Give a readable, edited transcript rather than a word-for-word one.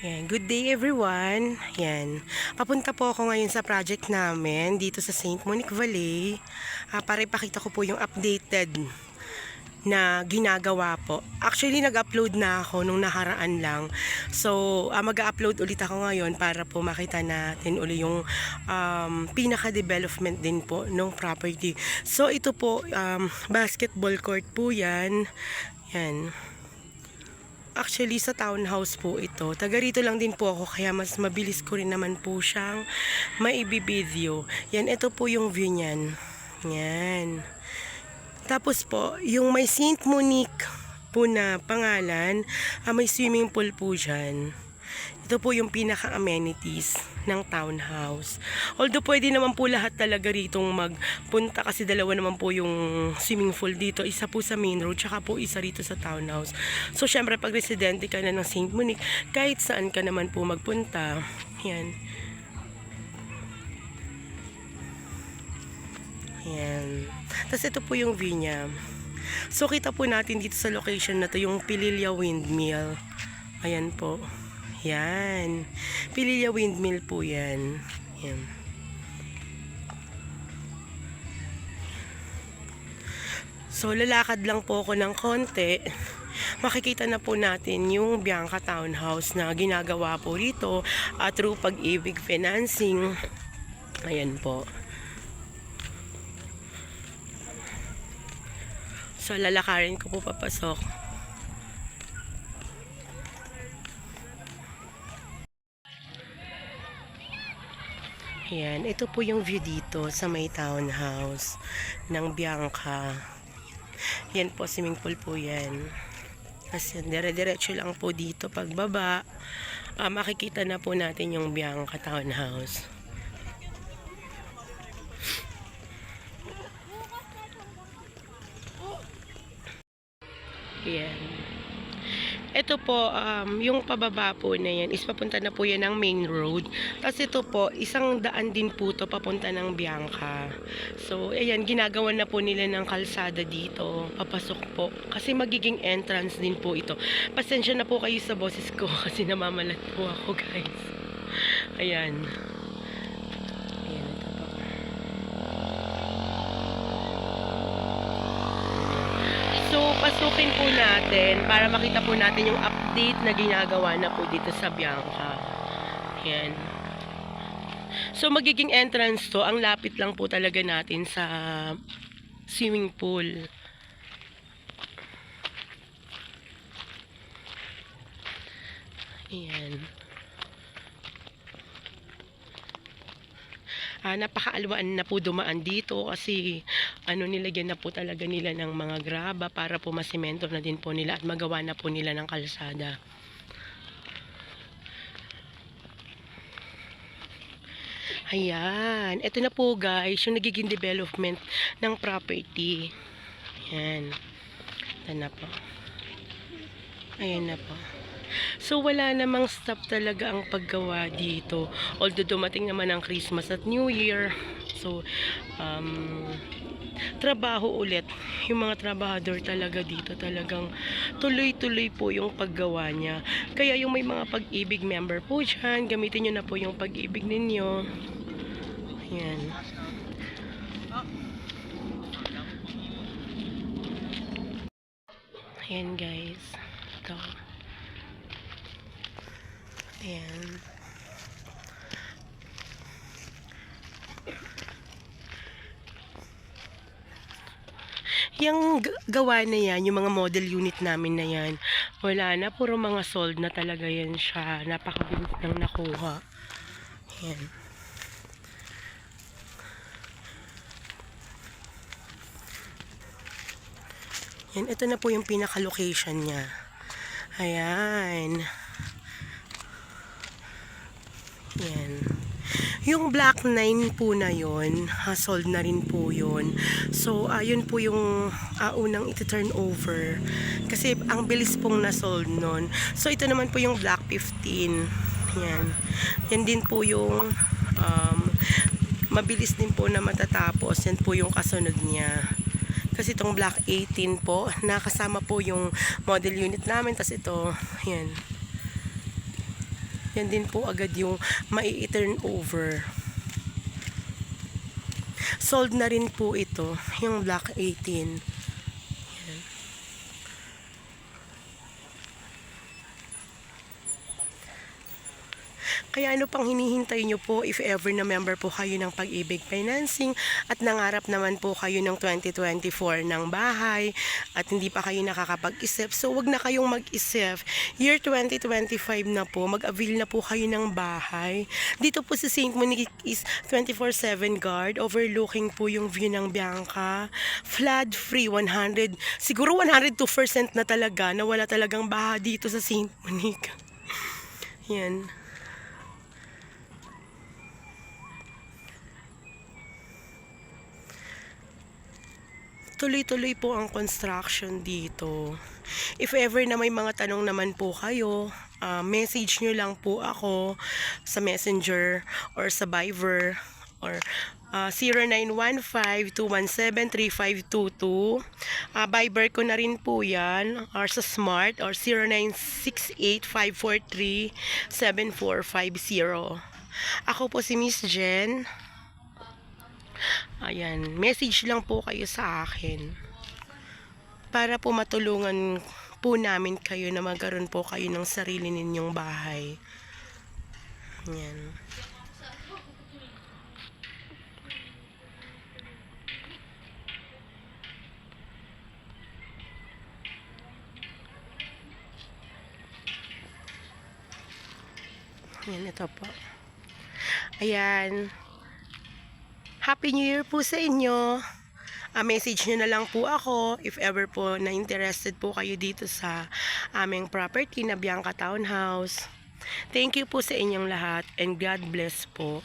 Ayan, good day everyone. Ayan, papunta po ako ngayon sa project namin dito sa St. Monique Valley para ipakita ko po yung updated na ginagawa po. Actually, nag-upload na ako nung nakaraan lang. So, mag-upload ulit ako ngayon para po makita natin uli yung pinaka-development din po ng property. So, ito po, basketball court po yan. Yan. Actually, sa townhouse po ito. Taga rito lang din po ako, kaya mas mabilis ko rin naman po siyang maibibideo. Yan, ito po yung view niyan. Yan. Tapos po, yung may St. Monique po na pangalan, may swimming pool po dyan. Ito po yung pinaka-amenities ng townhouse. Although pwede naman po lahat talaga ritong magpunta kasi dalawa naman po yung swimming pool dito. Isa po sa main road, tsaka po isa rito sa townhouse. So syempre pag residente ka na ng St. Monique, kahit saan ka naman po magpunta, yan. Yan. Tapos ito po yung view niya. So kita po natin dito sa location na to yung Pililya Windmill. Ayan po. Yan. Pililya Windmill po yan. Yan. So, lalakad lang po ako ng konti. Makikita na po natin yung Bianca Townhouse na ginagawa po rito through Pag-ibig Financing. Ayan po. So, lalakarin ko po papasok. Ayan, ito po yung view dito sa may townhouse ng Bianca. Yan po, swimming pool po yan. Kasi dire-diretso lang po dito pagbaba. Makikita na po natin yung Bianca Townhouse. Yan. Ito po, yung pababa po na yan is papunta na po yan ng main road. Tapos ito po, isang daan din po to papunta ng Bianca. So, ayan, ginagawa na po nila ng kalsada dito. Papasok po. Kasi magiging entrance din po ito. Pasensya na po kayo sa boses ko kasi namamalat po ako, guys. Ayan. Ayan, ito po. So, pasukin po natin para makita po natin yung update na ginagawa na po dito sa Bianca. Yan. So, magiging entrance to. Ang lapit lang po talaga natin sa swimming pool. Yan. Napakaalwaan na po dumaan dito kasi nilagyan na po talaga nila ng mga graba para po masemento na din po nila at magawa na po nila ng kalsada. Ayan, ito na po guys yung nagiging development ng property. Ayan, ito na po. Ayan na po. So, wala namang stop talaga ang paggawa dito. Although dumating naman ang Christmas at New Year. So, trabaho ulit. Yung mga trabahador talaga dito talagang tuloy-tuloy po yung paggawa niya. Kaya yung may mga Pag-ibig member po dyan, gamitin nyo na po yung Pag-ibig ninyo. Ayan. Ayan guys. Ito. Ayan. Yung gawa na yan, yung mga model unit namin na yan, wala na, puro mga sold na talaga yan siya. Napakabilis nang nakuha. Ayan. Yan, ito na po yung pinaka-location niya. Ayan. Yan. Yung Black 9 po na yun, sold na rin po yun. So, yun po yung unang iti-turn over. Kasi ang bilis pong na-sold nun. So, ito naman po yung Black 15. Yan. Yan din po yung mabilis din po na matatapos. Yan po yung kasunod niya. Kasi itong Black 18 po, nakasama po yung model unit namin. Tapos ito, yan. yan din po agad yung mai-turn over. Sold na rin po ito, yung Block 18. Kaya ano pang hinihintay nyo po if ever na member po kayo ng Pag-ibig Financing at nangarap naman po kayo ng 2024 ng bahay at hindi pa kayo nakakapag-isip. So wag na kayong mag-isip. Year 2025 na po, mag-avail na po kayo ng bahay. Dito po sa St. Monique is 24/7 guard, overlooking po yung view ng Bianca. Flood free 100, siguro 102% na talaga na wala talagang baha dito sa St. Monique. Yan. Tuloy-tuloy po ang construction dito. If ever na may mga tanong naman po kayo, message nyo lang po ako sa Messenger or sa Viber or 0915-217-3522. Viber ko na rin po yan or sa Smart or 0968-543-7450. Ako po si Miss Jen. Ayan, message lang po kayo sa akin para po matulungan po namin kayo na magkaroon po kayo ng sarili ninyong bahay. Ayan. Ayan, ito po. Ayan. Happy New Year po sa inyo. Message nyo na lang po ako if ever po na interested po kayo dito sa aming property na Bianca Townhouse. Thank you po sa inyong lahat and God bless po.